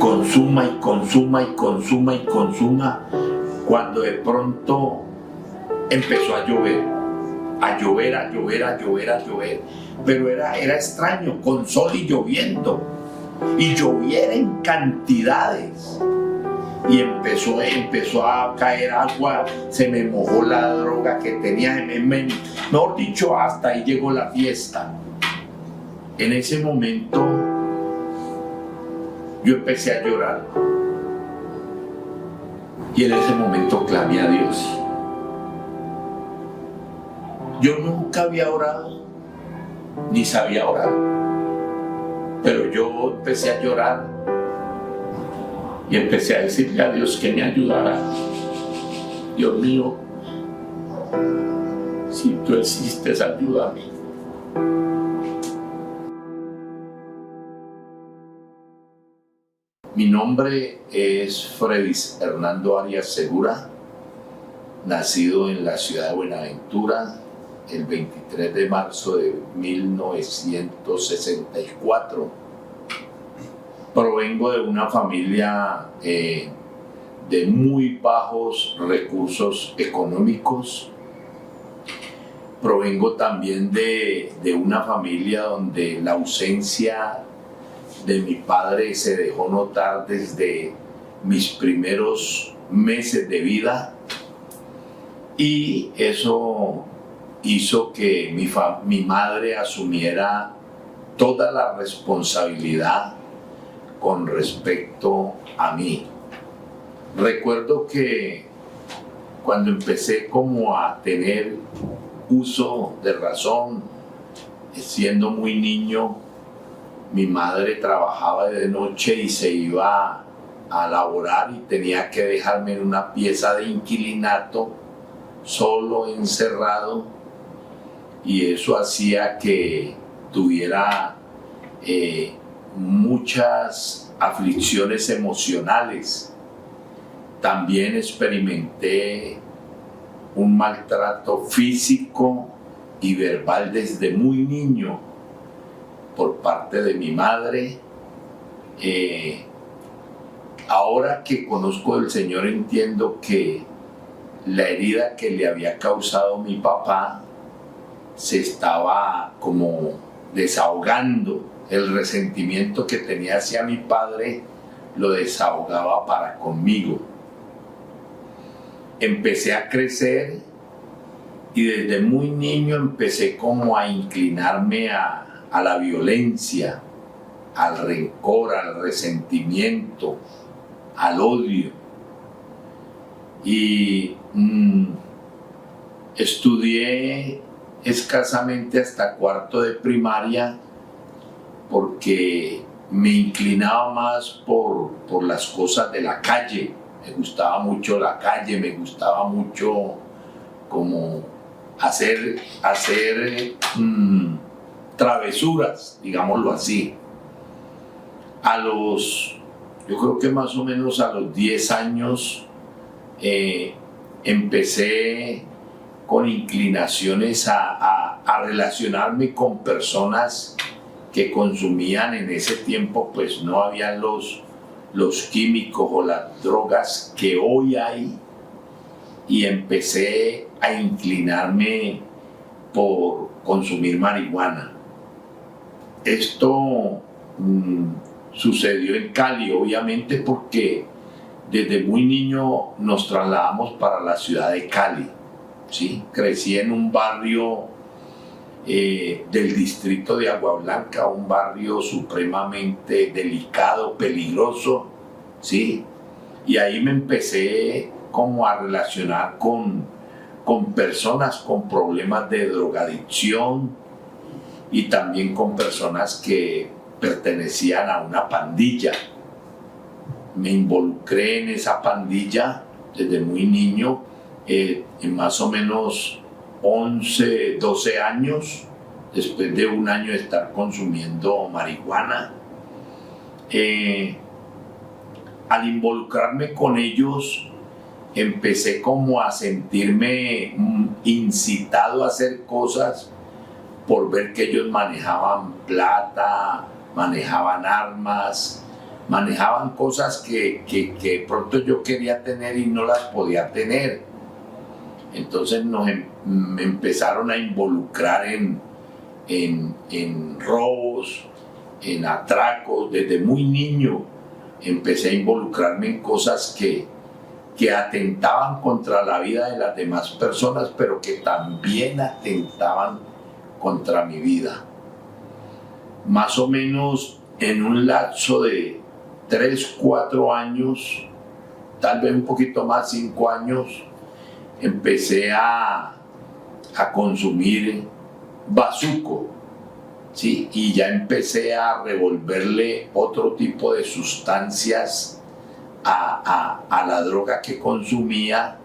consuma y consuma y consuma y consuma, cuando de pronto empezó a llover, a llover, a llover, a llover, a llover, pero era extraño, con sol y lloviendo, y lloviera en cantidades, y empezó a caer agua, se me mojó la droga que tenía, mejor dicho, hasta ahí llegó la fiesta. En ese momento yo empecé a llorar, y en ese momento clamé a Dios. Yo nunca había orado, ni sabía orar, pero yo empecé a llorar y empecé a decirle a Dios que me ayudara. Dios mío, si tú existes, ayúdame. Mi nombre es Fredis Hernando Arias Segura, nacido en la ciudad de Buenaventura el 23 de marzo de 1964. Provengo de una familia de muy bajos recursos económicos. Provengo también de una familia donde la ausencia de mi padre se dejó notar desde mis primeros meses de vida, y eso hizo que mi madre asumiera toda la responsabilidad con respecto a mí. Recuerdo que cuando empecé como a tener uso de razón, siendo muy niño, mi madre trabajaba de noche y se iba a laborar, y tenía que dejarme en una pieza de inquilinato, solo, encerrado, y eso hacía que tuviera muchas aflicciones emocionales. También experimenté un maltrato físico y verbal desde muy niño por parte de mi madre. Ahora que conozco al Señor, entiendo que la herida que le había causado mi papá se estaba como desahogando. El resentimiento que tenía hacia mi padre lo desahogaba para conmigo. Empecé a crecer y desde muy niño empecé como a inclinarme a la violencia, al rencor, al resentimiento, al odio. Y estudié escasamente hasta cuarto de primaria, porque me inclinaba más por las cosas de la calle. Me gustaba mucho la calle, me gustaba mucho como hacer travesuras, digámoslo así. Yo creo que más o menos a los 10 años empecé con inclinaciones a relacionarme con personas que consumían. En ese tiempo pues no habían los químicos o las drogas que hoy hay, y empecé a inclinarme por consumir marihuana. Esto sucedió en Cali, obviamente, porque desde muy niño nos trasladamos para la ciudad de Cali, ¿sí? Crecí en un barrio del distrito de Agua Blanca, un barrio supremamente delicado, peligroso, ¿sí? Y ahí me empecé como a relacionar con personas con problemas de drogadicción, y también con personas que pertenecían a una pandilla. Me involucré en esa pandilla desde muy niño, en más o menos 11, 12 años, después de un año de estar consumiendo marihuana. Al involucrarme con ellos, empecé como a sentirme incitado a hacer cosas por ver que ellos manejaban plata, manejaban armas, manejaban cosas que de pronto yo quería tener y no las podía tener. Entonces me empezaron a involucrar en robos, en atracos. Desde muy niño empecé a involucrarme en cosas que atentaban contra la vida de las demás personas, pero que también atentaban contra mi vida. Más o menos en un lapso de 3, 4 años, tal vez un poquito más, 5 años, empecé a consumir bazuco, ¿sí? Y ya empecé a revolverle otro tipo de sustancias a la droga que consumía,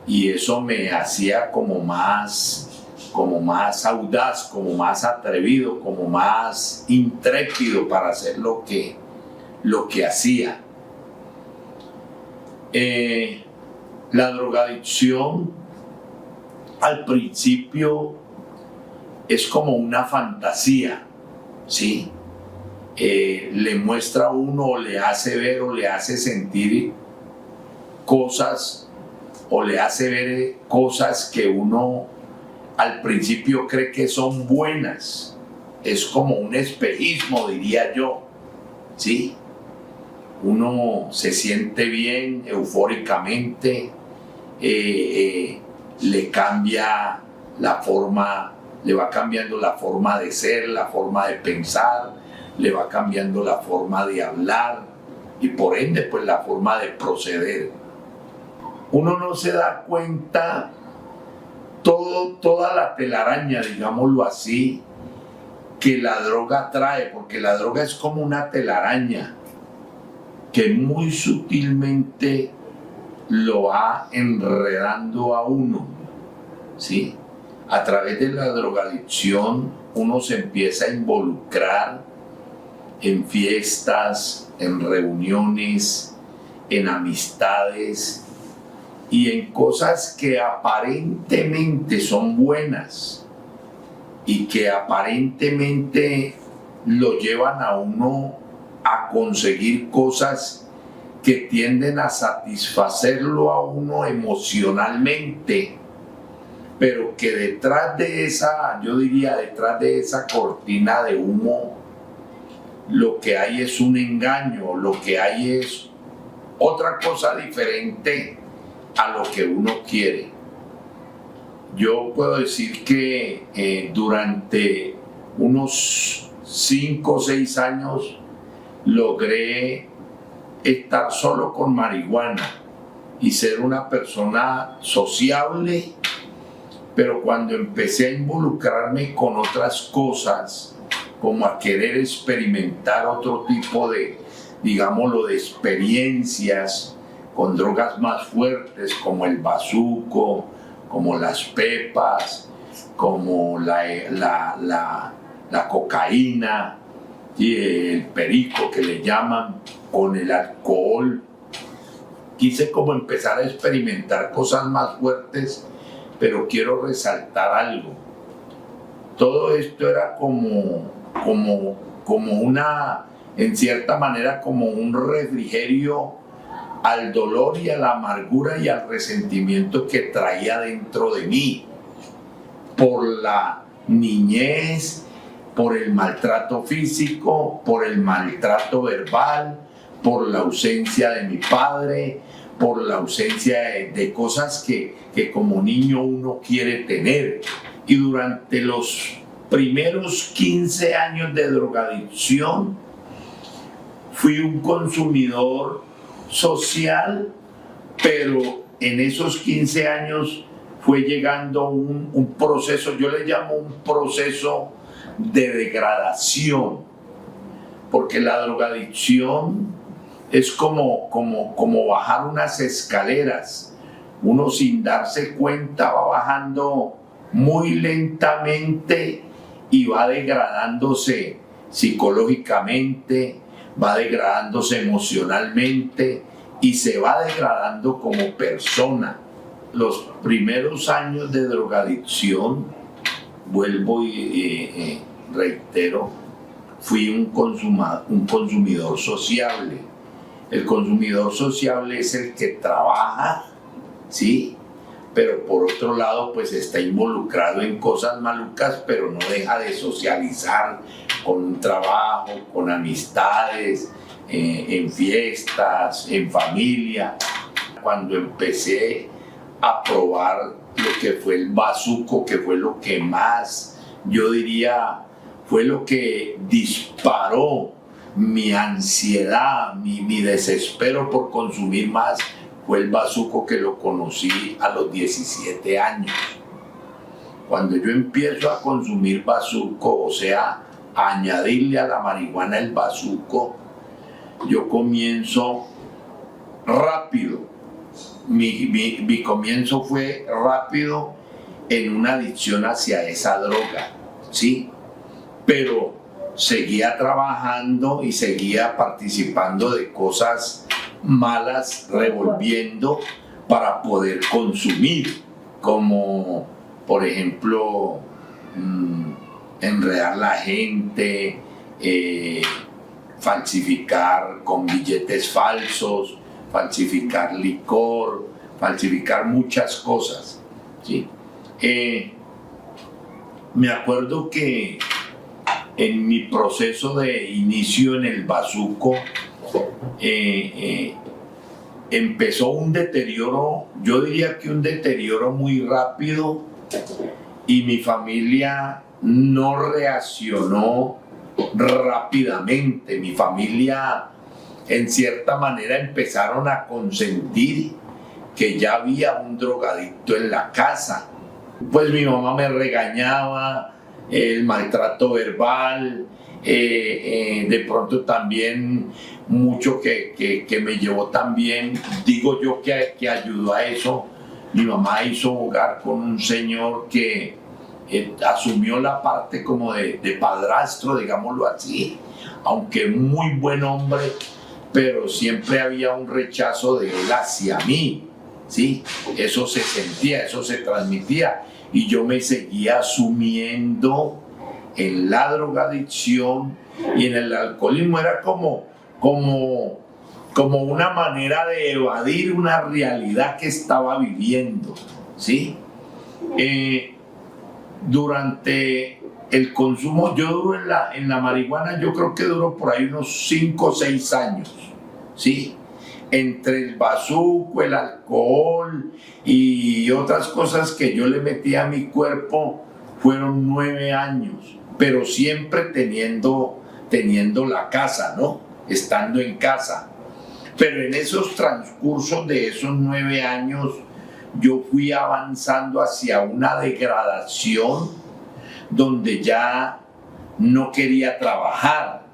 y eso me hacía como más audaz, como más atrevido, como más intrépido para hacer lo que hacía. La drogadicción al principio es como una fantasía, ¿sí? Le muestra a uno, o le hace ver, o le hace sentir cosas, o le hace ver cosas que uno al principio cree que son buenas. Es como un espejismo, diría yo, ¿sí? Uno se siente bien eufóricamente, le cambia la forma, le va cambiando la forma de ser, la forma de pensar, le va cambiando la forma de hablar y por ende pues la forma de proceder. Uno no se da cuenta toda la telaraña, digámoslo así, que la droga trae, porque la droga es como una telaraña que muy sutilmente lo va enredando a uno, ¿sí? A través de la drogadicción uno se empieza a involucrar en fiestas, en reuniones, en amistades y en cosas que aparentemente son buenas y que aparentemente lo llevan a uno a conseguir cosas que tienden a satisfacerlo a uno emocionalmente, pero que detrás de esa, yo diría, detrás de esa cortina de humo, lo que hay es un engaño, lo que hay es otra cosa diferente a lo que uno quiere. Yo puedo decir que durante unos 5 o 6 años logré estar solo con marihuana y ser una persona sociable, pero cuando empecé a involucrarme con otras cosas, como a querer experimentar otro tipo de, digámoslo, de experiencias con drogas más fuertes, como el bazuco, como las pepas, como la cocaína y el perico que le llaman, con el alcohol. Quise como empezar a experimentar cosas más fuertes, pero quiero resaltar algo. Todo esto era como una, en cierta manera, como un refrigerio al dolor y a la amargura y al resentimiento que traía dentro de mí por la niñez, por el maltrato físico, por el maltrato verbal, por la ausencia de mi padre, por la ausencia de cosas que como niño uno quiere tener. Y durante los primeros 15 años de drogadicción fui un consumidor social, pero en esos 15 años fue llegando un proceso, yo le llamo un proceso de degradación, porque la drogadicción es como bajar unas escaleras. Uno sin darse cuenta va bajando muy lentamente y va degradándose psicológicamente, va degradándose emocionalmente y se va degradando como persona. Los primeros años de drogadicción, vuelvo y reitero, fui un consumidor sociable. El consumidor sociable es el que trabaja, ¿sí? Pero por otro lado, pues está involucrado en cosas malucas, pero no deja de socializar con un trabajo, con amistades, en fiestas, en familia. Cuando empecé a probar lo que fue el bazuco, que fue lo que más, yo diría, fue lo que disparó mi ansiedad, mi desespero por consumir más, fue el bazuco, que lo conocí a los 17 años. Cuando yo empiezo a consumir bazuco, o sea, a añadirle a la marihuana el bazuco, yo comienzo rápido. Mi comienzo fue rápido en una adicción hacia esa droga, ¿sí? Pero seguía trabajando y seguía participando de cosas malas, revolviendo para poder consumir, como por ejemplo enredar la gente, falsificar con billetes falsos, falsificar licor, falsificar muchas cosas, ¿sí? Me acuerdo que en mi proceso de inicio en el bazuco, empezó un deterioro, yo diría que un deterioro muy rápido, y mi familia no reaccionó rápidamente. Mi familia, en cierta manera, empezaron a consentir que ya había un drogadicto en la casa. Pues mi mamá me regañaba, el maltrato verbal, de pronto también mucho que me llevó también, digo yo, que ayudó a eso. Mi mamá hizo hogar con un señor que asumió la parte como de padrastro, digámoslo así, aunque muy buen hombre, pero siempre había un rechazo de él hacia mí, ¿sí? Eso se sentía, eso se transmitía, y yo me seguía sumiendo en la drogadicción y en el alcoholismo. Era como una manera de evadir una realidad que estaba viviendo, ¿sí? Durante el consumo, yo duro en la marihuana, yo creo que duró por ahí unos 5 o 6 años, ¿sí? Entre el bazuco, el alcohol y otras cosas que yo le metí a mi cuerpo, fueron 9 años, pero siempre teniendo la casa, ¿no? Estando en casa. Pero en esos transcursos de esos 9 años, yo fui avanzando hacia una degradación donde ya no quería trabajar,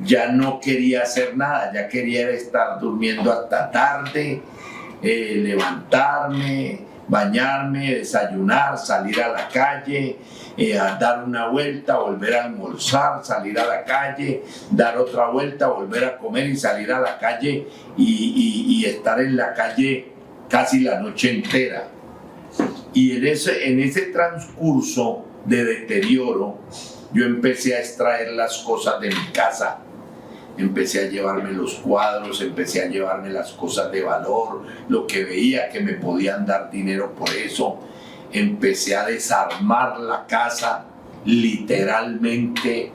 ya no quería hacer nada, ya quería estar durmiendo hasta tarde, levantarme, bañarme, desayunar, salir a la calle, a dar una vuelta, volver a almorzar, salir a la calle, dar otra vuelta, volver a comer y salir a la calle y estar en la calle casi la noche entera. Y en ese transcurso de deterioro, yo empecé a extraer las cosas de mi casa. Empecé a llevarme los cuadros, empecé a llevarme las cosas de valor, lo que veía que me podían dar dinero por eso. Empecé a desarmar la casa, literalmente,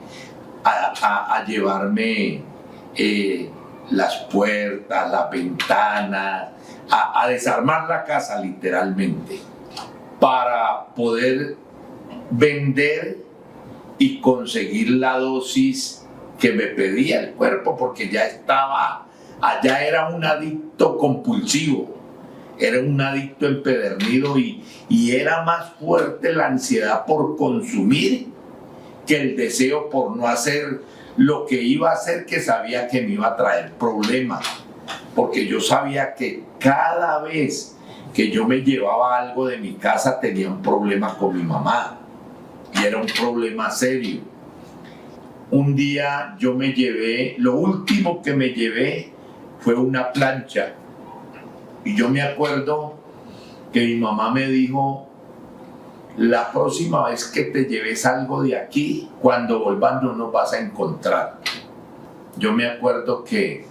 a llevarme las puertas, las ventanas, a desarmar la casa literalmente, para poder vender y conseguir la dosis que me pedía el cuerpo, porque ya era un adicto compulsivo, era un adicto empedernido, y era más fuerte la ansiedad por consumir que el deseo por no hacer lo que iba a hacer, que sabía que me iba a traer problemas, porque yo sabía que cada vez que yo me llevaba algo de mi casa tenía un problema con mi mamá, y era un problema serio. Un día yo me llevé, lo último que me llevé fue una plancha, y yo me acuerdo que mi mamá me dijo: la próxima vez que te lleves algo de aquí, cuando volvas no nos vas a encontrar. Yo me acuerdo que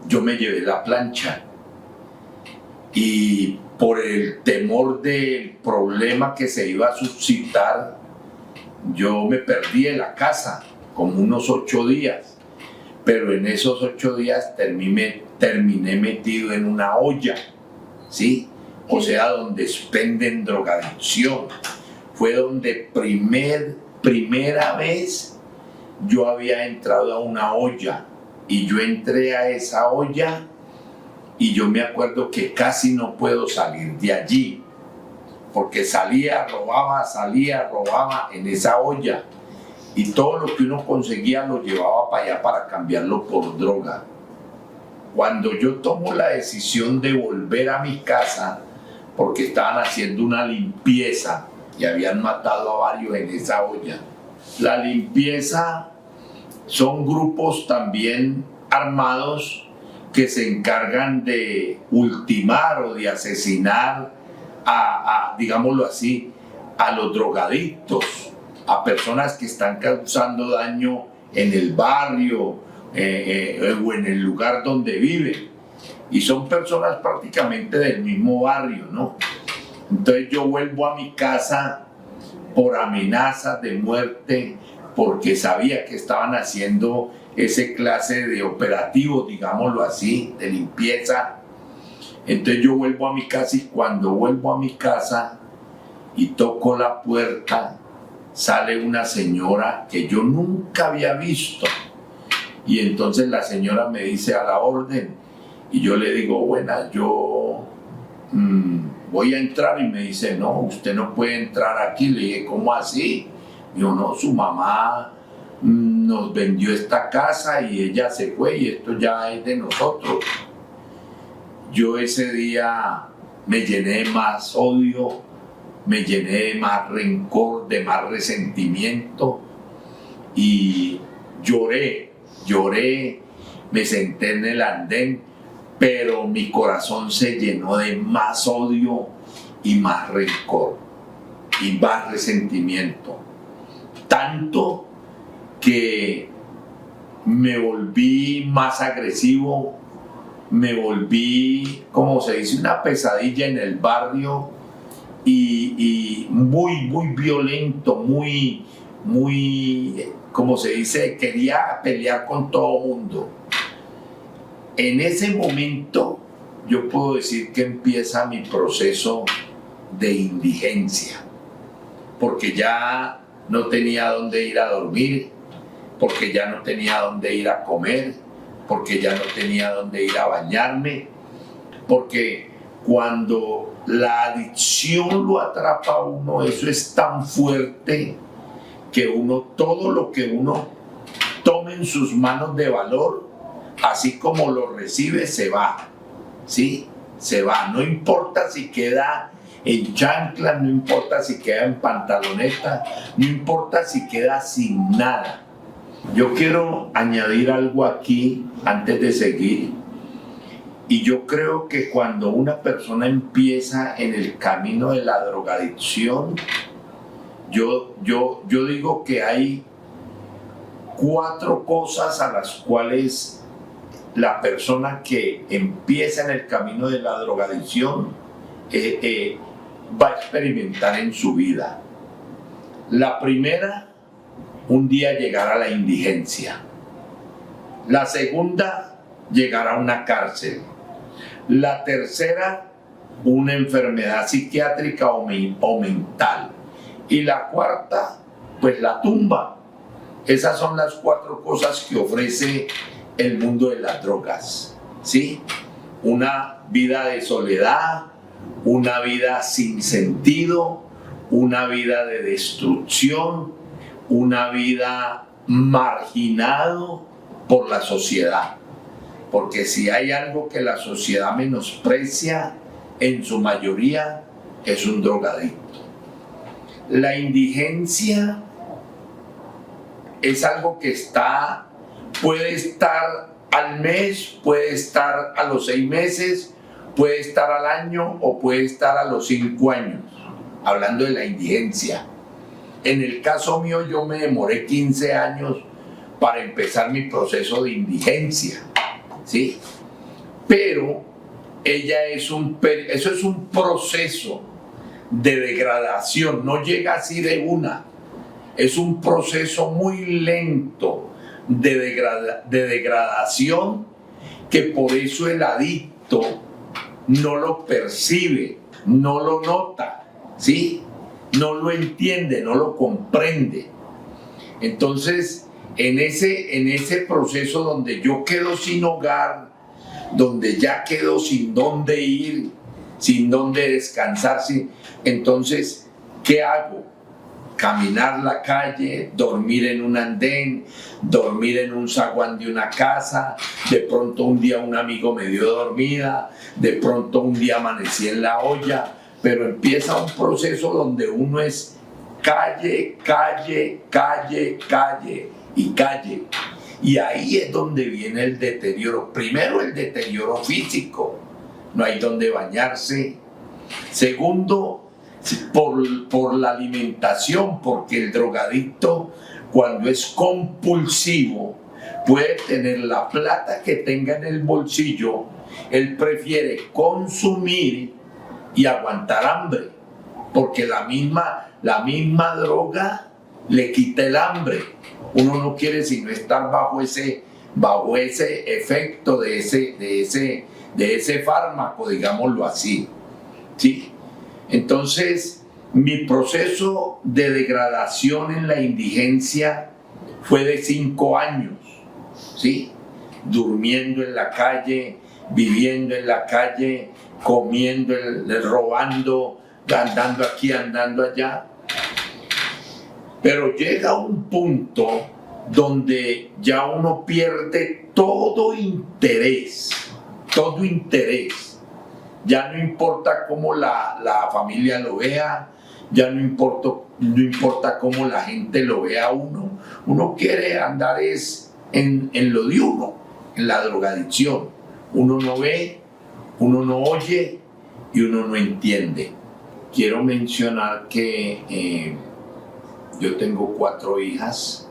yo me llevé la plancha y por el temor del problema que se iba a suscitar, yo me perdí en la casa como unos 8 días, pero en esos 8 días terminé metido en una olla, ¿sí? O sea, donde expenden drogadicción. Fue donde primera vez yo había entrado a una olla, y yo entré a esa olla y yo me acuerdo que casi no puedo salir de allí, porque salía, robaba en esa olla, y todo lo que uno conseguía lo llevaba para allá para cambiarlo por droga. Cuando yo tomo la decisión de volver a mi casa, porque estaban haciendo una limpieza y habían matado a varios en esa olla. La limpieza son grupos también armados que se encargan de ultimar o de asesinar digámoslo así, a los drogadictos, a personas que están causando daño en el barrio o en el lugar donde viven. Y son personas prácticamente del mismo barrio, ¿no? Entonces yo vuelvo a mi casa por amenazas de muerte, porque sabía que estaban haciendo ese clase de operativo, digámoslo así, de limpieza. Entonces yo vuelvo a mi casa, y cuando vuelvo a mi casa y toco la puerta, sale una señora que yo nunca había visto. Y entonces la señora me dice: a la orden. Y yo le digo: buena, yo voy a entrar. Y me dice: no, usted no puede entrar aquí. Le dije: ¿cómo así? Yo: no, su mamá nos vendió esta casa y ella se fue y esto ya es de nosotros. Yo ese día me llené de más odio, me llené de más rencor, de más resentimiento, y lloré, me senté en el andén, pero mi corazón se llenó de más odio y más rencor y más resentimiento. Tanto que me volví más agresivo, me volví, como se dice, una pesadilla en el barrio, y muy violento, muy, como se dice, quería pelear con todo el mundo. En ese momento yo puedo decir que empieza mi proceso de indigencia, porque ya no tenía dónde ir a dormir, porque ya no tenía dónde ir a comer, porque ya no tenía dónde ir a bañarme, porque cuando la adicción lo atrapa a uno, eso es tan fuerte que todo lo que uno tome en sus manos de valor, así como lo recibe, se va, ¿sí? Se va, no importa si queda en chanclas, no importa si queda en pantaloneta, no importa si queda sin nada. Yo quiero añadir algo aquí antes de seguir, y yo creo que cuando una persona empieza en el camino de la drogadicción, yo digo que hay 4 cosas a las cuales la persona que empieza en el camino de la drogadicción va a experimentar en su vida. La primera, un día llegar a la indigencia. La segunda, llegar a una cárcel. La tercera, una enfermedad psiquiátrica o mental. Y la cuarta, pues la tumba. Esas son las 4 cosas que ofrece el mundo de las drogas, ¿sí? Una vida de soledad, una vida sin sentido, una vida de destrucción, una vida marginado por la sociedad. Porque si hay algo que la sociedad menosprecia, en su mayoría es un drogadicto. La indigencia es algo que puede estar al mes, puede estar a los 6 meses, puede estar al año o puede estar a los 5 años. hablando de la indigencia. En el caso mío yo me demoré 15 años para empezar mi proceso de indigencia, ¿sí? Pero eso es un proceso de degradación, no llega así de una, es un proceso muy lento de degradación, que por eso el adicto no lo percibe, no lo nota, ¿sí? No lo entiende, no lo comprende. Entonces, en ese proceso donde yo quedo sin hogar, donde ya quedo sin dónde ir, sin dónde descansar, entonces, ¿qué hago? Caminar la calle, dormir en un andén, dormir en un zaguán de una casa, de pronto un día un amigo me dio dormida, de pronto un día amanecí en la olla, pero empieza un proceso donde uno es calle, calle, calle, calle y calle. Y ahí es donde viene el deterioro. Primero, el deterioro físico, no hay donde bañarse. Segundo, por la alimentación, porque el drogadicto, cuando es compulsivo, puede tener la plata que tenga en el bolsillo, él prefiere consumir y aguantar hambre, porque la misma droga le quita el hambre. Uno no quiere sino estar bajo ese efecto de ese fármaco, digámoslo así, ¿sí? Entonces, mi proceso de degradación en la indigencia fue de 5 años, ¿sí? Durmiendo en la calle, viviendo en la calle, comiendo, robando, andando aquí, andando allá. Pero llega un punto donde ya uno pierde todo interés. Ya no importa cómo la familia lo vea, ya no importa cómo la gente lo vea a uno. Uno quiere andar en lo de uno, en la drogadicción. Uno no ve, uno no oye y uno no entiende. Quiero mencionar que yo tengo 4 hijas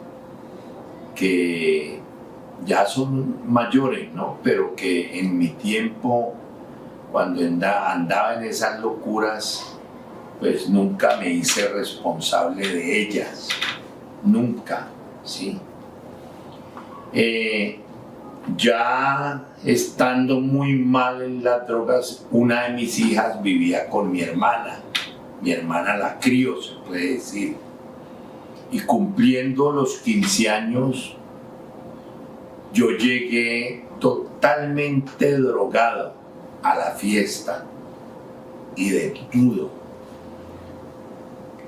que ya son mayores, ¿no? Pero que en mi tiempo, cuando andaba en esas locuras, pues nunca me hice responsable de ellas, nunca, ¿sí? Ya estando muy mal en las drogas, una de mis hijas vivía con mi hermana la crió, se puede decir, y cumpliendo los 15 años, yo llegué totalmente drogado a la fiesta y desnudo.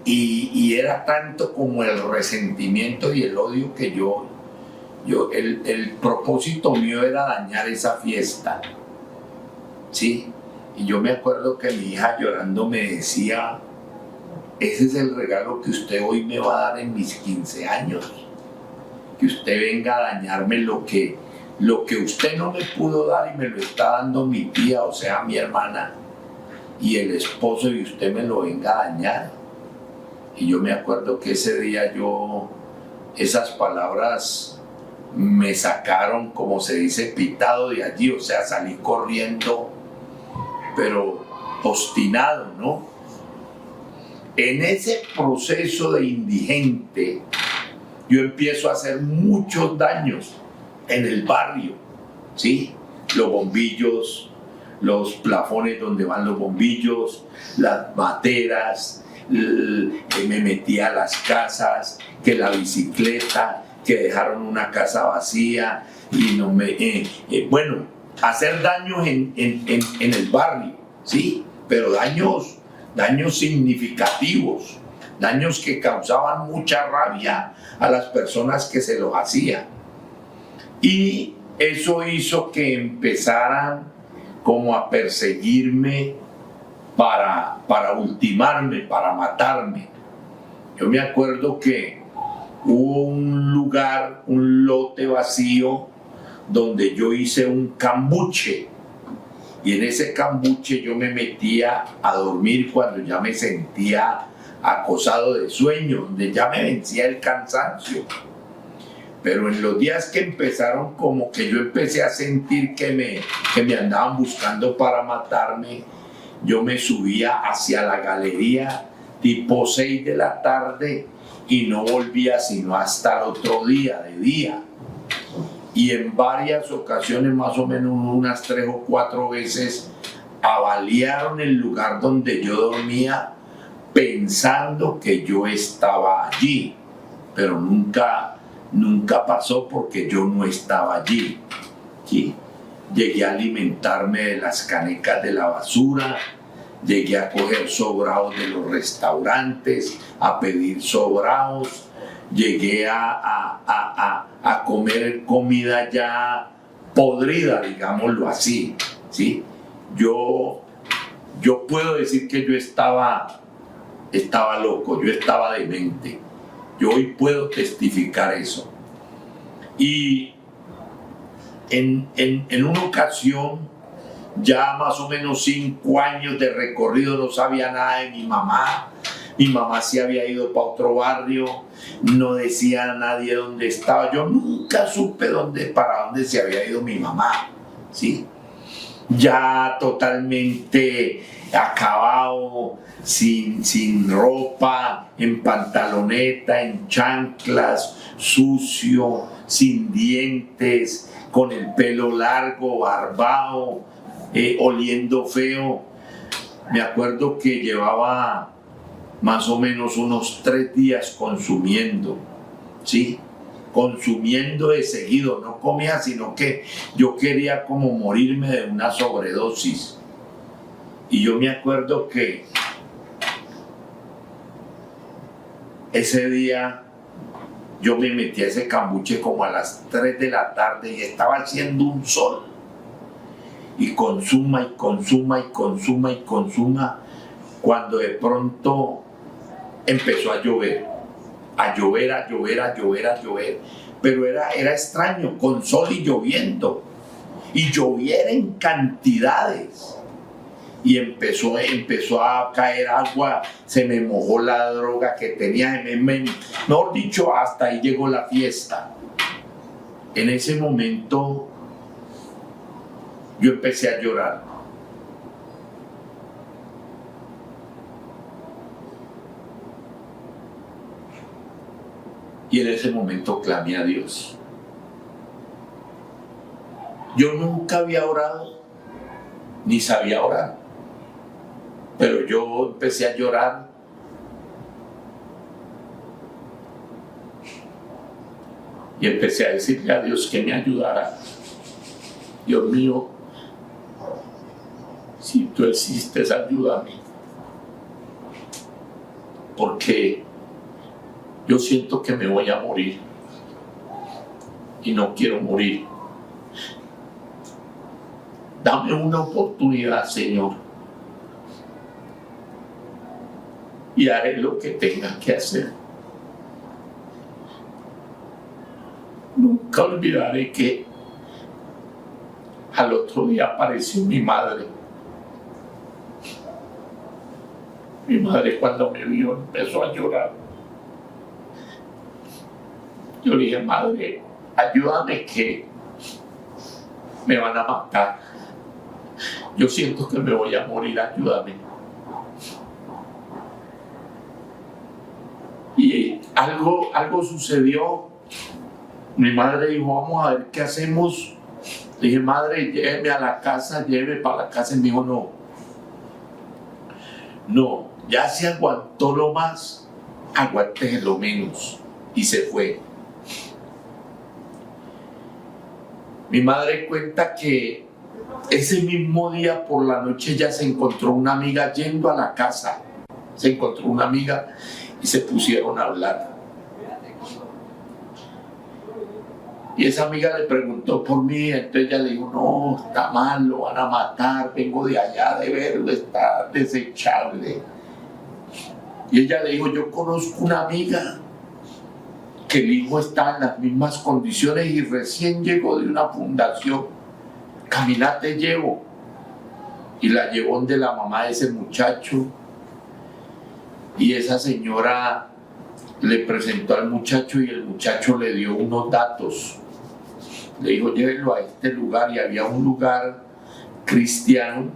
Y era tanto como el resentimiento y el odio que el propósito mío era dañar esa fiesta, ¿sí? Y yo me acuerdo que mi hija llorando me decía: ese es el regalo que usted hoy me va a dar en mis 15 años, que usted venga a dañarme lo que usted no me pudo dar y me lo está dando mi tía, o sea, mi hermana, y el esposo, y usted me lo venga a dañar. Y yo me acuerdo que ese día esas palabras me sacaron, como se dice, pitado de allí, o sea, salí corriendo, pero obstinado, ¿no? En ese proceso de indigente, yo empiezo a hacer muchos daños en el barrio, ¿sí? Los bombillos, los plafones donde van los bombillos, las materas, me metí a las casas, que la bicicleta, que dejaron una casa vacía, y no me... bueno, hacer daños en el barrio, ¿sí? Pero daños significativos, daños que causaban mucha rabia a las personas que se los hacían. Y eso hizo que empezaran como a perseguirme para ultimarme, para matarme. Yo me acuerdo que hubo un lugar, un lote vacío, donde yo hice un cambuche Y en ese cambuche yo me metía a dormir cuando ya me sentía acosado de sueño, donde ya me vencía el cansancio. Pero en los días que empezaron, como que yo empecé a sentir que me andaban buscando para matarme, yo me subía hacia la galería tipo 6 de la tarde y no volvía sino hasta el otro día, de día. Y en varias ocasiones, más o menos unas 3 o 4 veces, avaliaron el lugar donde yo dormía pensando que yo estaba allí, pero nunca pasó porque yo no estaba allí. ¿Sí? Llegué a alimentarme de las canecas de la basura, llegué a coger sobrados de los restaurantes, a pedir sobrados, llegué a comer comida ya podrida, digámoslo así, ¿sí? Yo puedo decir que yo estaba loco, yo estaba demente. Yo hoy puedo testificar eso. Y en una ocasión, ya más o menos 5 años de recorrido, no sabía nada de mi mamá. Mi mamá sí había ido para otro barrio, no decía a nadie dónde estaba. Yo nunca supe para dónde se había ido mi mamá, ¿sí? Ya totalmente acabado, sin ropa, en pantaloneta, en chanclas, sucio, sin dientes, con el pelo largo, barbado, oliendo feo. Me acuerdo que llevaba más o menos unos 3 días consumiendo, ¿sí? Consumiendo de seguido, no comía, sino que yo quería como morirme de una sobredosis. Y yo me acuerdo que ese día yo me metí a ese cambuche como a las 3 de la tarde y estaba haciendo un sol. Y consuma, y consuma, y consuma, y consuma, cuando de pronto empezó a llover, a llover, a llover, a llover, a llover. Pero era extraño, con sol y lloviendo. Y lloviera en cantidades. Y empezó a caer agua, se me mojó la droga que tenía, mejor dicho, hasta ahí llegó la fiesta. En ese momento yo empecé a llorar. Y en ese momento clamé a Dios. Yo nunca había orado, ni sabía orar. Pero yo empecé a llorar. Y empecé a decirle a Dios que me ayudara. Dios mío, si tú existes, ayúdame. Porque yo siento que me voy a morir y no quiero morir. Dame una oportunidad, Señor, y haré lo que tenga que hacer. Nunca olvidaré que al otro día apareció mi madre. Mi madre, cuando me vio, empezó a llorar. Yo le dije: madre, ayúdame, que me van a matar. Yo siento que me voy a morir, ayúdame. Y algo sucedió. Mi madre dijo: vamos a ver qué hacemos. Le dije: madre, lléveme a la casa, lléveme para la casa. Y me dijo: no, ya se aguantó lo más, aguántese lo menos. Y se fue. Mi madre cuenta que ese mismo día por la noche ya se encontró una amiga yendo a la casa. Se encontró una amiga y se pusieron a hablar. Y esa amiga le preguntó por mí, entonces ella le dijo: no, está mal, lo van a matar, vengo de allá de verlo, está desechable. Y ella le dijo: yo conozco una amiga que el hijo está en las mismas condiciones y recién llegó de una fundación. Camina, te llevo. y la llevó donde la mamá de ese muchacho, y esa señora le presentó al muchacho y el muchacho le dio unos datos. Le dijo, llévenlo a este lugar, y había un lugar cristiano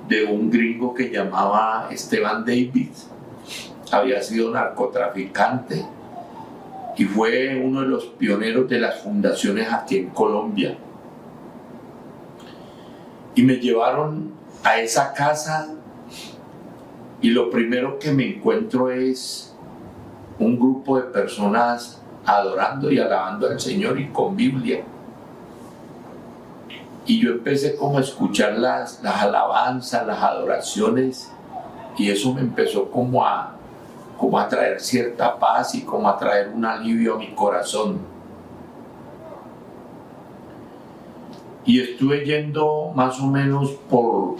de un gringo que llamaba Esteban David. Había sido narcotraficante y fue uno de los pioneros de las fundaciones aquí en Colombia. Y me llevaron a esa casa y lo primero que me encuentro es un grupo de personas adorando y alabando al Señor y con Biblia. Y yo empecé como a escuchar las alabanzas, las adoraciones, y eso me empezó como a traer cierta paz y como a traer un alivio a mi corazón. Y estuve yendo más o menos por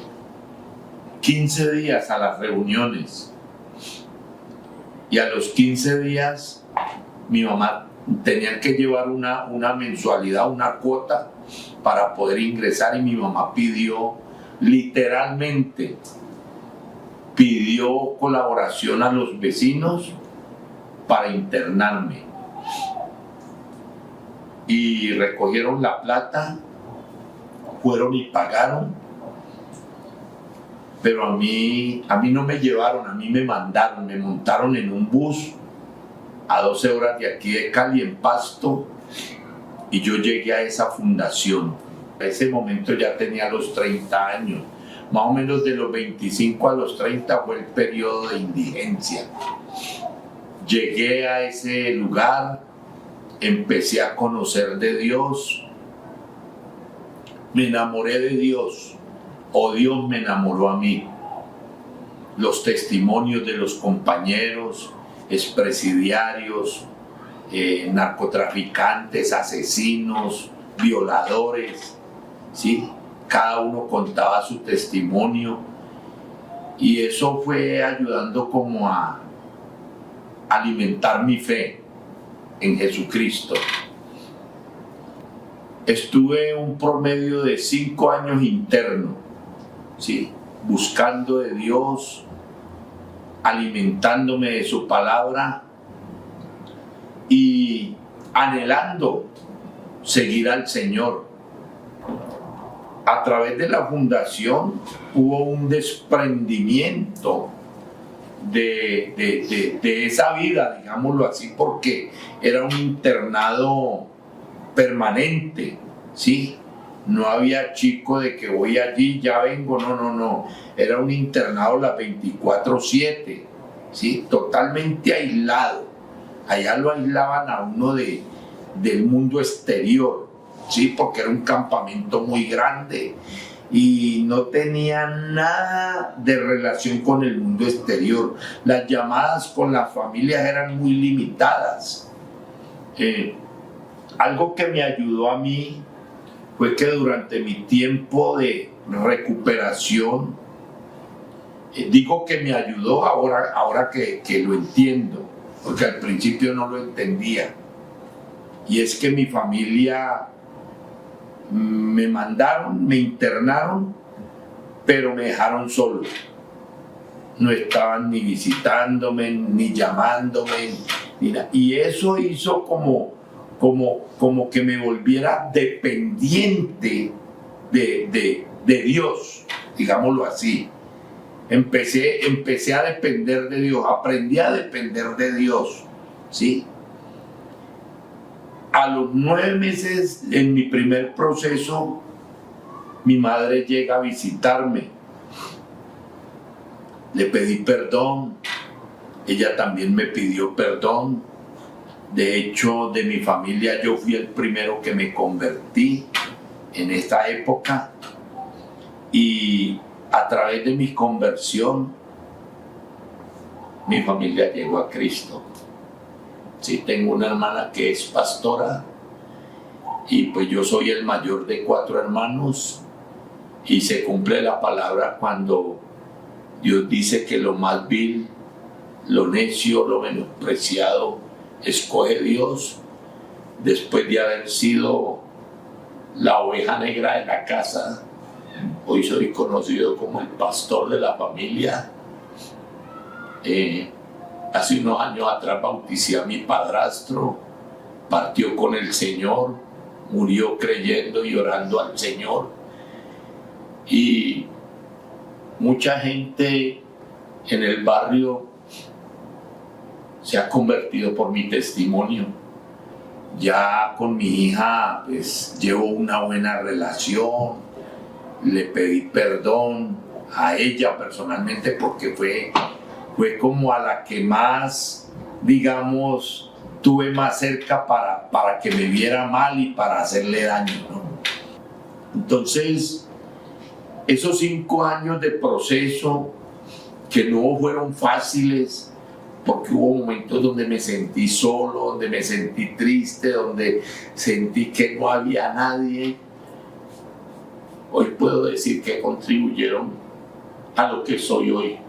15 días a las reuniones. Y a los 15 días mi mamá tenía que llevar una mensualidad, una cuota para poder ingresar, y mi mamá literalmente pidió colaboración a los vecinos para internarme. Y recogieron la plata, fueron y pagaron, pero a mí no me llevaron, a mí me mandaron, me montaron en un bus a 12 horas de aquí de Cali, en Pasto, y yo llegué a esa fundación. En ese momento ya tenía los 30 años, más o menos de los 25 a los 30 fue el periodo de indigencia. Llegué a ese lugar, empecé a conocer de Dios, me enamoré de Dios, o Dios me enamoró a mí. Los testimonios de los compañeros, expresidiarios, narcotraficantes, asesinos, violadores, ¿sí? Cada uno contaba su testimonio, y eso fue ayudando como a alimentar mi fe en Jesucristo. Estuve un promedio de 5 años interno, ¿sí? Buscando de Dios, alimentándome de su palabra y anhelando seguir al Señor. A través de la fundación hubo un desprendimiento de esa vida, digámoslo así, porque era un internado permanente, ¿sí? No había chico de que voy allí, ya vengo, no. Era un internado las 24/7, ¿sí? Totalmente aislado. Allá lo aislaban a uno del mundo exterior, ¿sí? Porque era un campamento muy grande y no tenía nada de relación con el mundo exterior. Las llamadas con las familias eran muy limitadas. Algo que me ayudó a mí fue que durante mi tiempo de recuperación, digo que me ayudó ahora que lo entiendo, porque al principio no lo entendía, y es que mi familia me mandaron, me internaron, pero me dejaron solo. No estaban ni visitándome, ni llamándome, ni nada. Y eso hizo como que me volviera dependiente de Dios, digámoslo así. Empecé a depender de Dios, aprendí a depender de Dios, ¿sí? A los 9 meses, en mi primer proceso, mi madre llega a visitarme. Le pedí perdón, ella también me pidió perdón. De hecho, de mi familia yo fui el primero que me convertí en esta época, y a través de mi conversión mi familia llegó a Cristo. Sí, tengo una hermana que es pastora, y pues yo soy el mayor de 4 hermanos, y se cumple la palabra cuando Dios dice que lo más vil, lo necio, lo menospreciado escoge Dios, después de haber sido la oveja negra de la casa. Hoy soy conocido como el pastor de la familia. Hace unos años atrás bauticé a mi padrastro, partió con el Señor, murió creyendo y orando al Señor. Y mucha gente en el barrio se ha convertido por mi testimonio. Ya con mi hija pues llevo una buena relación, le pedí perdón a ella personalmente porque fue como a la que más, digamos, tuve más cerca para que me viera mal y para hacerle daño, ¿no? Entonces, esos 5 años de proceso que no fueron fáciles, porque hubo momentos donde me sentí solo, donde me sentí triste, donde sentí que no había nadie, hoy puedo decir que contribuyeron a lo que soy hoy.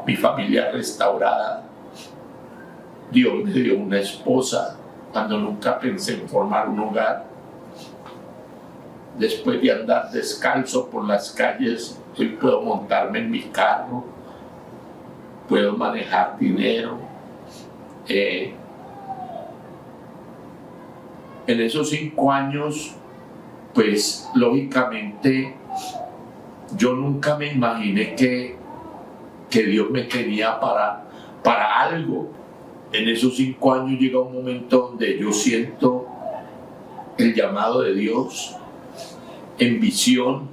Mi familia restaurada, Dios me dio una esposa cuando nunca pensé en formar un hogar. Después de andar descalzo por las calles, hoy puedo montarme en mi carro, puedo manejar dinero. En esos 5 años, pues lógicamente yo nunca me imaginé que Dios me tenía para algo. En esos 5 años llega un momento donde yo siento el llamado de Dios en visión,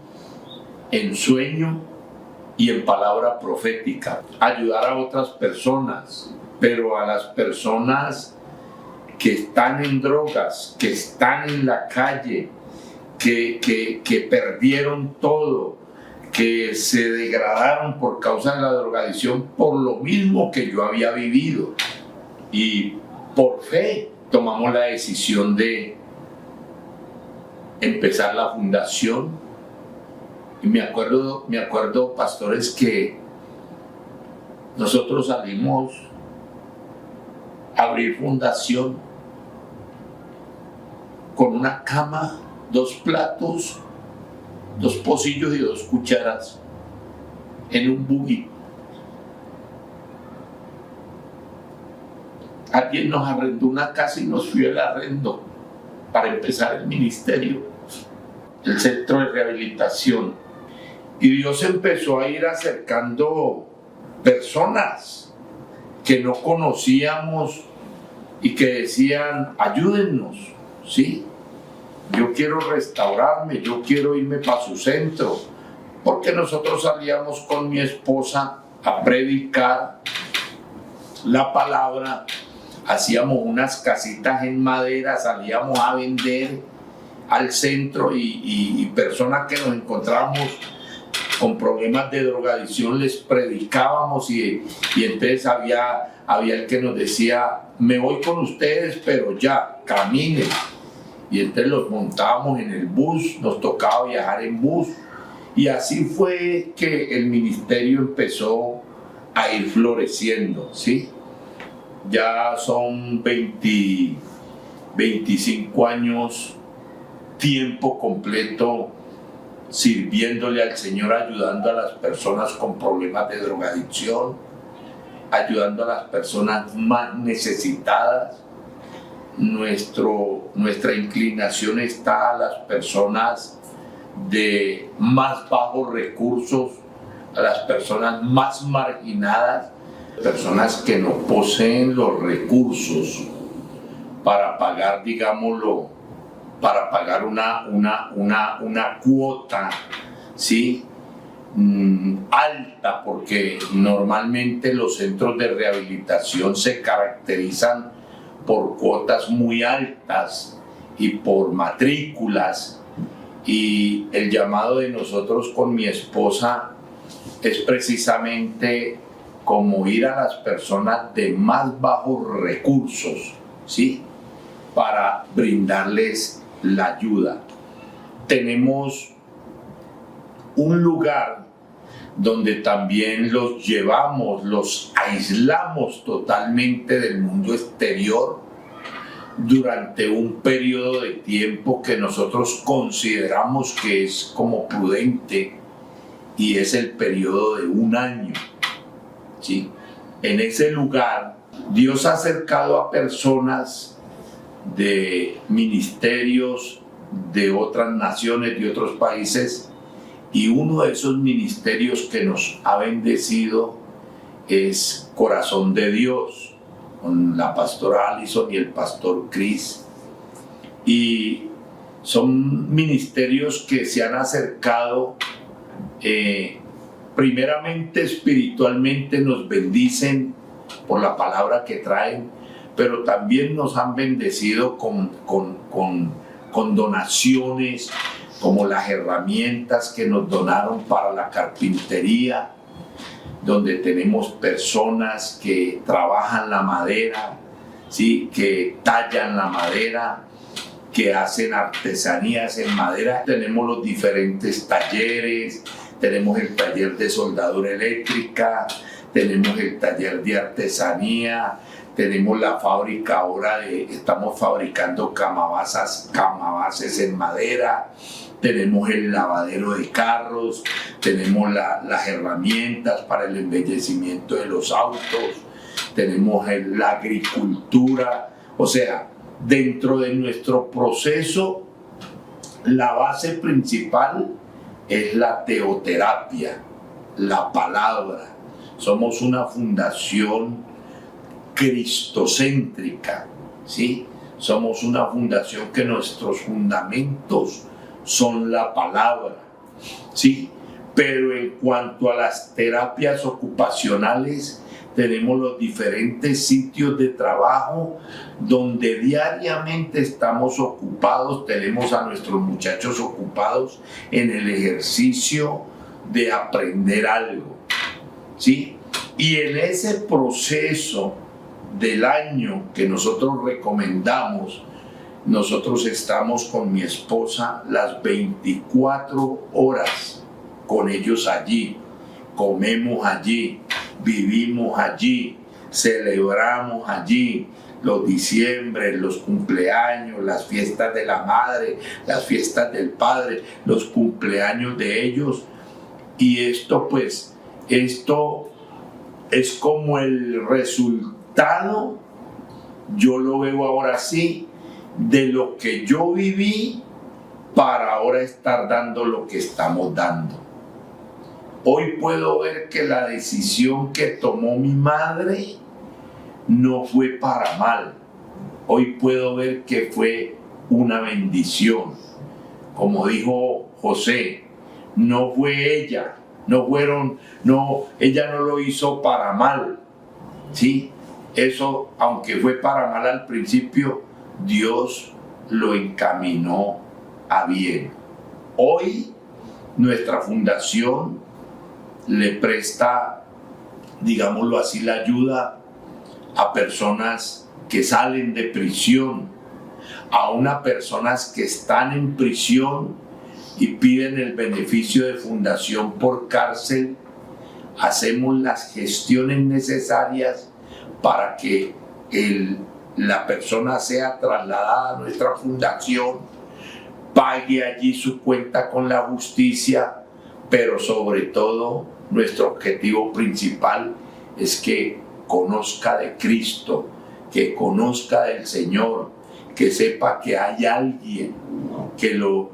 en sueño y en palabra profética. Ayudar a otras personas, pero a las personas que están en drogas, que están en la calle, que perdieron todo, que se degradaron por causa de la drogadicción por lo mismo que yo había vivido. Y por fe tomamos la decisión de empezar la fundación. Y me acuerdo, pastores, que nosotros salimos a abrir fundación con una cama, 2 platos, 2 pocillos y 2 cucharas en un buggy. Alguien nos arrendó una casa y nos fue el arrendo para empezar el ministerio, el centro de rehabilitación. Y Dios empezó a ir acercando personas que no conocíamos y que decían, ayúdennos, ¿sí? Yo quiero restaurarme, yo quiero irme para su centro, porque nosotros salíamos con mi esposa a predicar la palabra, hacíamos unas casitas en madera, salíamos a vender al centro y personas que nos encontrábamos con problemas de drogadicción les predicábamos y entonces había el que nos decía, me voy con ustedes, pero ya, caminen. Y entonces los montábamos en el bus, nos tocaba viajar en bus. Y así fue que el ministerio empezó a ir floreciendo, ¿sí? Ya son 25 años, tiempo completo, sirviéndole al Señor, ayudando a las personas con problemas de drogadicción, ayudando a las personas más necesitadas. Nuestra inclinación está a las personas de más bajos recursos, a las personas más marginadas, personas que no poseen los recursos para pagar, digámoslo, para pagar una cuota, ¿sí? Alta, porque normalmente los centros de rehabilitación se caracterizan por cuotas muy altas y por matrículas, y el llamado de nosotros con mi esposa es precisamente como ir a las personas de más bajos recursos, ¿sí? Para brindarles la ayuda. Tenemos un lugar donde también los llevamos, los aislamos totalmente del mundo exterior, durante un periodo de tiempo que nosotros consideramos que es como prudente, y es el periodo de 1 año, ¿sí? En ese lugar, Dios ha acercado a personas de ministerios de otras naciones, de otros países, y uno de esos ministerios que nos ha bendecido es Corazón de Dios, con la pastora Alison y el pastor Chris. Y son ministerios que se han acercado, primeramente espiritualmente nos bendicen por la palabra que traen, pero también nos han bendecido con donaciones, como las herramientas que nos donaron para la carpintería, donde tenemos personas que trabajan la madera, ¿sí? Que tallan la madera, que hacen artesanías en madera. Tenemos los diferentes talleres, tenemos el taller de soldadura eléctrica, tenemos el taller de artesanía, tenemos la fábrica ahora estamos fabricando camabases en madera, tenemos el lavadero de carros, tenemos las herramientas para el embellecimiento de los autos, tenemos la agricultura. O sea, dentro de nuestro proceso, la base principal es la teoterapia, la palabra. Somos una fundación cristocéntrica, ¿sí? Somos una fundación que nuestros fundamentos son la palabra, ¿sí? Pero en cuanto a las terapias ocupacionales, tenemos los diferentes sitios de trabajo donde diariamente estamos ocupados, tenemos a nuestros muchachos ocupados en el ejercicio de aprender algo, ¿sí? Y en ese proceso del año que nosotros recomendamos, nosotros estamos con mi esposa las 24 horas con ellos allí, comemos allí, vivimos allí, celebramos allí los diciembre, los cumpleaños, las fiestas de la madre, las fiestas del padre, los cumpleaños de ellos. Y esto es como el resultado, yo lo veo ahora sí, de lo que yo viví para ahora estar dando lo que estamos dando. Hoy puedo ver que la decisión que tomó mi madre no fue para mal. Hoy puedo ver que fue una bendición. Como dijo José, no fue ella, ella no lo hizo para mal, ¿sí? Eso, aunque fue para mal al principio, Dios lo encaminó a bien. Hoy nuestra fundación le presta, digámoslo así, la ayuda a personas que salen de prisión, a unas personas que están en prisión y piden el beneficio de fundación por cárcel. Hacemos las gestiones necesarias para que la persona sea trasladada a nuestra fundación, pague allí su cuenta con la justicia, pero sobre todo nuestro objetivo principal es que conozca de Cristo, que conozca del Señor, que sepa que hay alguien que lo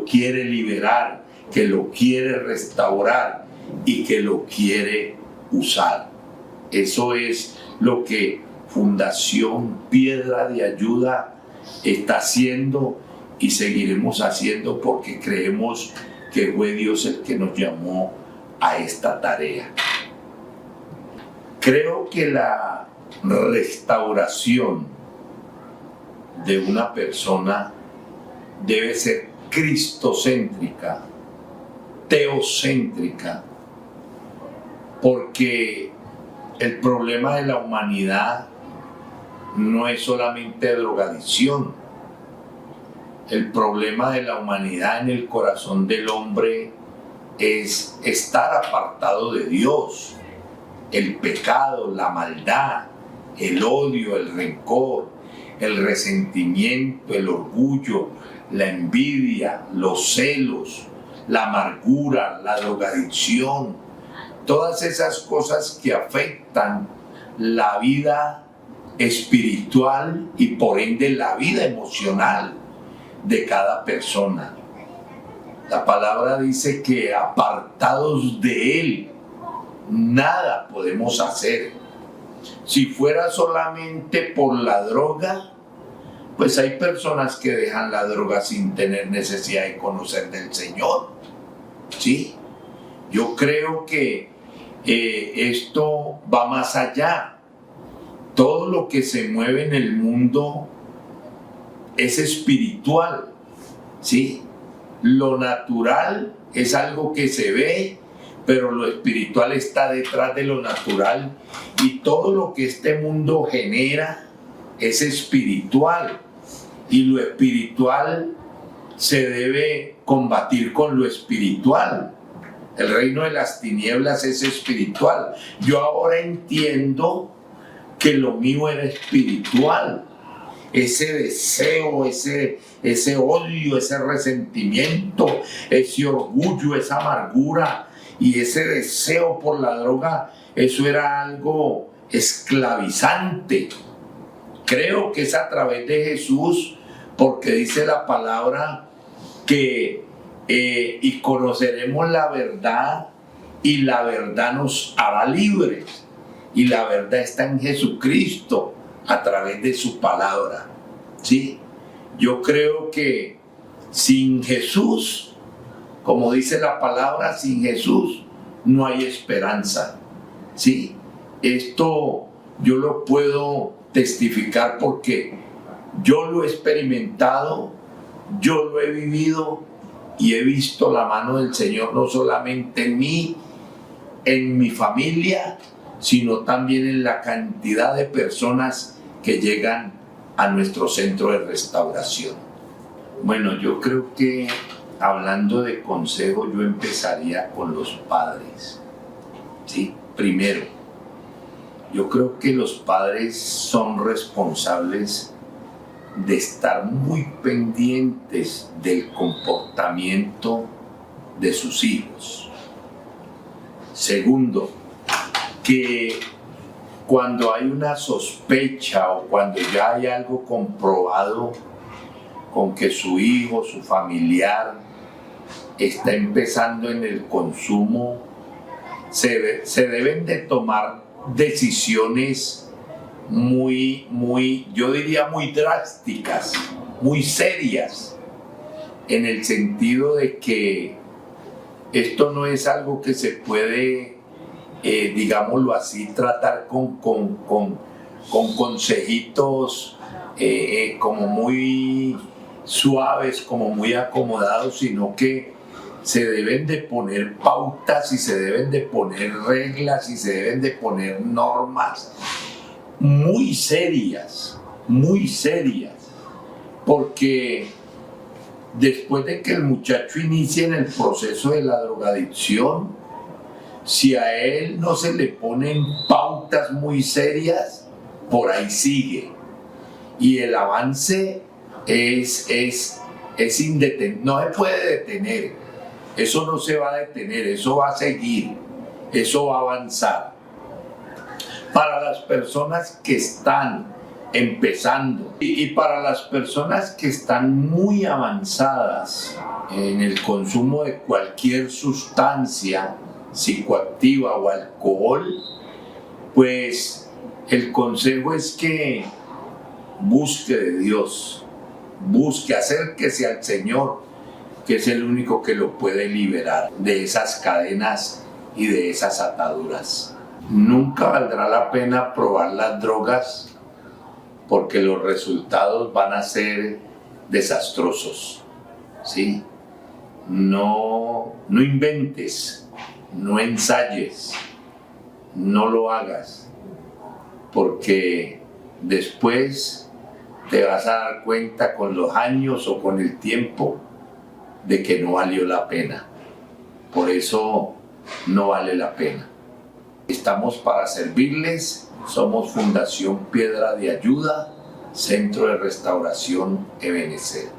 quiere liberar, que lo quiere restaurar y que lo quiere usar. Eso es lo que Fundación Piedra de Ayuda está haciendo y seguiremos haciendo, porque creemos que fue Dios el que nos llamó a esta tarea. Creo que la restauración de una persona debe ser cristocéntrica, teocéntrica, porque el problema de la humanidad no es solamente drogadicción. El problema de la humanidad en el corazón del hombre es estar apartado de Dios. El pecado, la maldad, el odio, el rencor, el resentimiento, el orgullo, la envidia, los celos, la amargura, la drogadicción, todas esas cosas que afectan la vida espiritual y por ende la vida emocional de cada persona. La palabra dice que apartados de Él, nada podemos hacer. Si fuera solamente por la droga, pues hay personas que dejan la droga sin tener necesidad de conocer del Señor. ¿Sí? Yo creo que esto va más allá. Todo lo que se mueve en el mundo es espiritual. ¿Sí? Lo natural es algo que se ve, pero lo espiritual está detrás de lo natural, y todo lo que este mundo genera es espiritual, y lo espiritual se debe combatir con lo espiritual. El reino de las tinieblas es espiritual. Yo ahora entiendo que lo mío era espiritual. Ese deseo, ese odio, ese resentimiento, ese orgullo, esa amargura y ese deseo por la droga, eso era algo esclavizante. Creo que es a través de Jesús, porque dice la palabra que y conoceremos la verdad y la verdad nos hará libres, y la verdad está en Jesucristo a través de su palabra. ¿Sí? Yo creo que sin Jesús, como dice la palabra, sin Jesús no hay esperanza. ¿Sí? Esto yo lo puedo testificar porque yo lo he experimentado, yo lo he vivido y he visto la mano del Señor no solamente en mí, en mi familia, sino también en la cantidad de personas que llegan a nuestro centro de restauración. Bueno, yo creo que hablando de consejo, yo empezaría con los padres. ¿Sí? Primero, yo creo que los padres son responsables de estar muy pendientes del comportamiento de sus hijos. Segundo, que cuando hay una sospecha o cuando ya hay algo comprobado con que su hijo, su familiar está empezando en el consumo, se deben de tomar decisiones yo diría muy drásticas, muy serias, en el sentido de que esto no es algo que se puede, digámoslo así, tratar con consejitos como muy suaves, como muy acomodados, sino que se deben de poner pautas y se deben de poner reglas y se deben de poner normas muy serias, porque después de que el muchacho inicie en el proceso de la drogadicción, si a él no se le ponen pautas muy serias, por ahí sigue. Y el avance es indetenible, no se puede detener. Eso no se va a detener, eso va a seguir, eso va a avanzar. Para las personas que están empezando y para las personas que están muy avanzadas en el consumo de cualquier sustancia psicoactiva o alcohol, pues el consejo es que busque de Dios, acérquese al Señor, que es el único que lo puede liberar de esas cadenas y de esas ataduras. Nunca valdrá la pena probar las drogas porque los resultados van a ser desastrosos. ¿Sí? No inventes, no ensayes, no lo hagas, porque después te vas a dar cuenta con los años o con el tiempo de que no valió la pena. Por eso no vale la pena. Estamos para servirles, somos Fundación Piedra de Ayuda, Centro de Restauración Ebenecer.